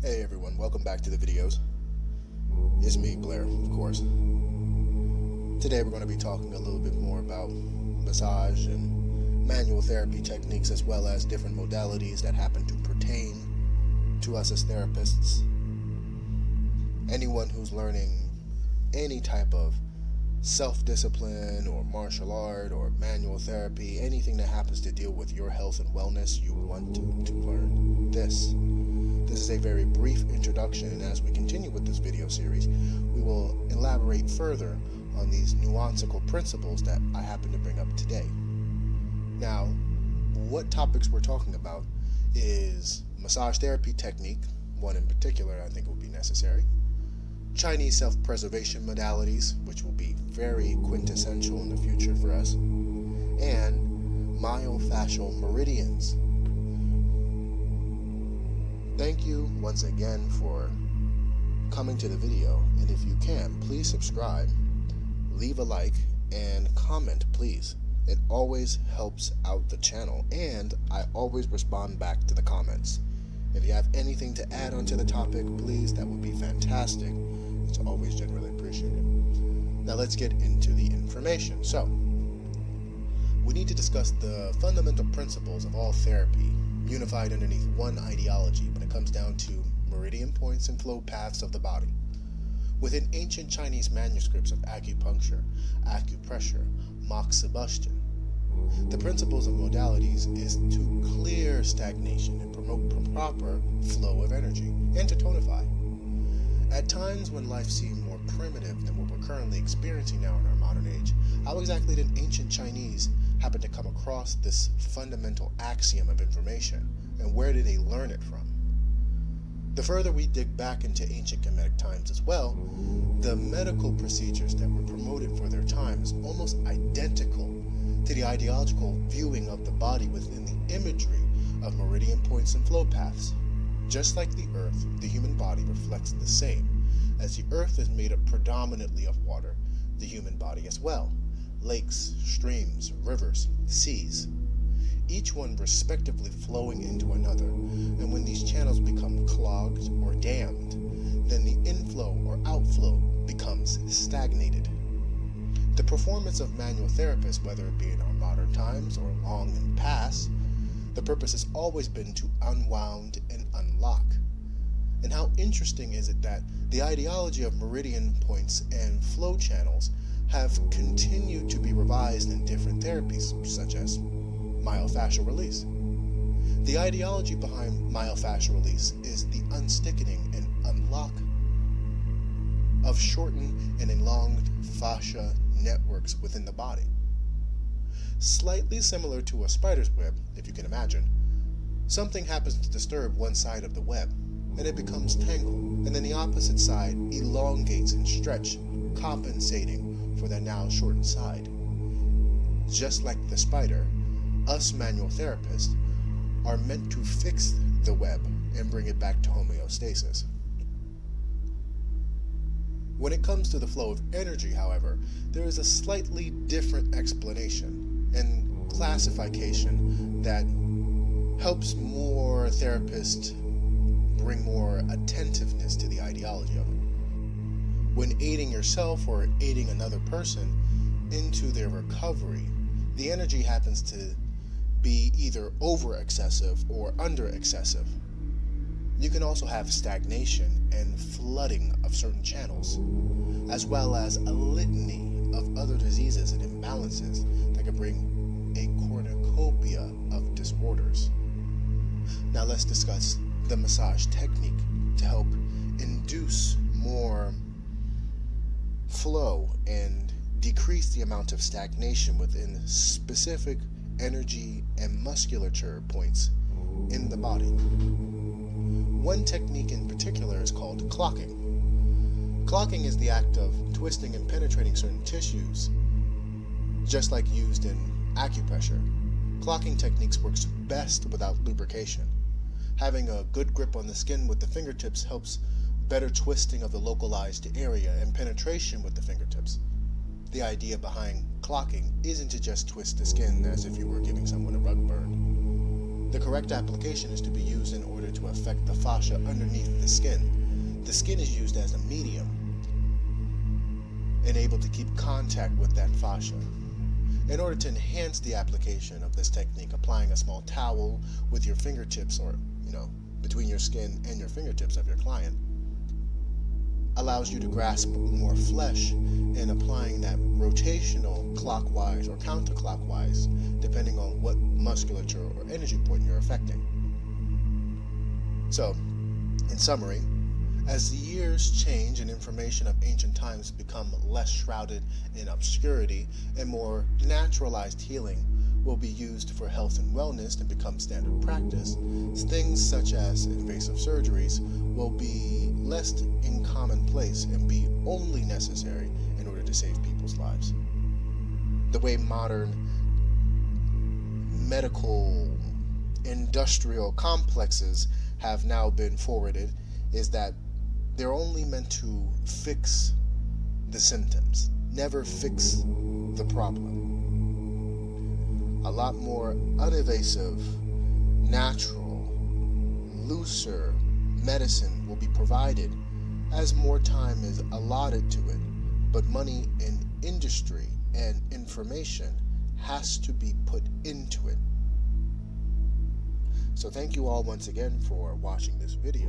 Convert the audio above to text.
Hey everyone, welcome back to the videos. It's me, Blair, of course. Today we're going to be talking a little bit more about massage and manual therapy techniques, as well as different modalities that happen to pertain to us as therapists. Anyone who's learning any type of self-discipline or martial art or manual therapy, anything that happens to deal with your health and wellness, you want to learn this. This is a very brief introduction, and as we continue with this video series, we will elaborate further on these nuancical principles that I happen to bring up today. Now, what topics we're talking about is massage therapy technique, one in particular I think will be necessary, Chinese self-preservation modalities, which will be very quintessential in the future for us, and myofascial meridians. Thank you once again for coming to the video, and if you can, please subscribe, leave a like, and comment, please. It always helps out the channel, and I always respond back to the comments. If you have anything to add onto the topic, please, that would be fantastic. It's always generally appreciated. Now let's get into the information. So, we need to discuss the fundamental principles of all therapy, unified underneath one ideology when it comes down to meridian points and flow paths of the body. Within ancient Chinese manuscripts of acupuncture, acupressure, moxibustion, the principles of modalities is to clear stagnation and promote proper flow of energy, and to tonify. At times when life seemed more primitive than what we're currently experiencing now in our modern age, how exactly did ancient Chinese happen to come across this fundamental axiom of information, and where did they learn it from? The further we dig back into ancient Kemetic times as well, the medical procedures that were promoted for their time is almost identical to the ideological viewing of the body within the imagery of meridian points and flow paths. Just like the earth, the human body reflects the same. As the earth is made up predominantly of water, the human body as well. Lakes, streams, rivers, seas, each one respectively flowing into another, and when these channels become clogged or dammed, then the inflow or outflow becomes stagnated. The performance of manual therapists, whether it be in our modern times or long in past, the purpose has always been to unwound and unlock. And how interesting is it that the ideology of meridian points and flow channels have continued to be revised in different therapies, such as myofascial release. The ideology behind myofascial release is the unsticking and unlock of shortened and elongated fascia networks within the body. Slightly similar to a spider's web, if you can imagine. Something happens to disturb one side of the web, and it becomes tangled, and then the opposite side elongates and stretches, compensating for that now shortened side. Just like the spider, us manual therapists are meant to fix the web and bring it back to homeostasis. When it comes to the flow of energy, however, there is a slightly different explanation and classification that helps more therapists bring more attentiveness to the ideology of it. When aiding yourself or aiding another person into their recovery, the energy happens to be either over excessive or under excessive. You can also have stagnation and flooding of certain channels, as well as a litany of other diseases and imbalances that can bring a cornucopia of disorders. Now let's discuss the massage technique to help induce more flow and decrease the amount of stagnation within specific energy and musculature points in the body. One technique in particular is called clocking. Clocking is the act of twisting and penetrating certain tissues, just like used in acupressure. Clocking techniques works best without lubrication. Having a good grip on the skin with the fingertips helps better twisting of the localized area and penetration with the fingertips. The idea behind clocking isn't to just twist the skin as if you were giving someone a rug burn. The correct application is to be used in order to affect the fascia underneath the skin. The skin is used as a medium and able to keep contact with that fascia. In order to enhance the application of this technique, applying a small towel with your fingertips, or between your skin and your fingertips of your client, allows you to grasp more flesh, and applying that rotational clockwise or counterclockwise, depending on what musculature or energy point you're affecting. So, in summary, as the years change and information of ancient times become less shrouded in obscurity, and more naturalized healing will be used for health and wellness and become standard practice, things such as invasive surgeries will be less in commonplace and be only necessary in order to save people's lives. The way modern medical industrial complexes have now been forwarded is that they're only meant to fix the symptoms, never fix the problem. A lot more uninvasive, natural, looser medicine will be provided as more time is allotted to it, but money in industry and information has to be put into it. So thank you all once again for watching this video.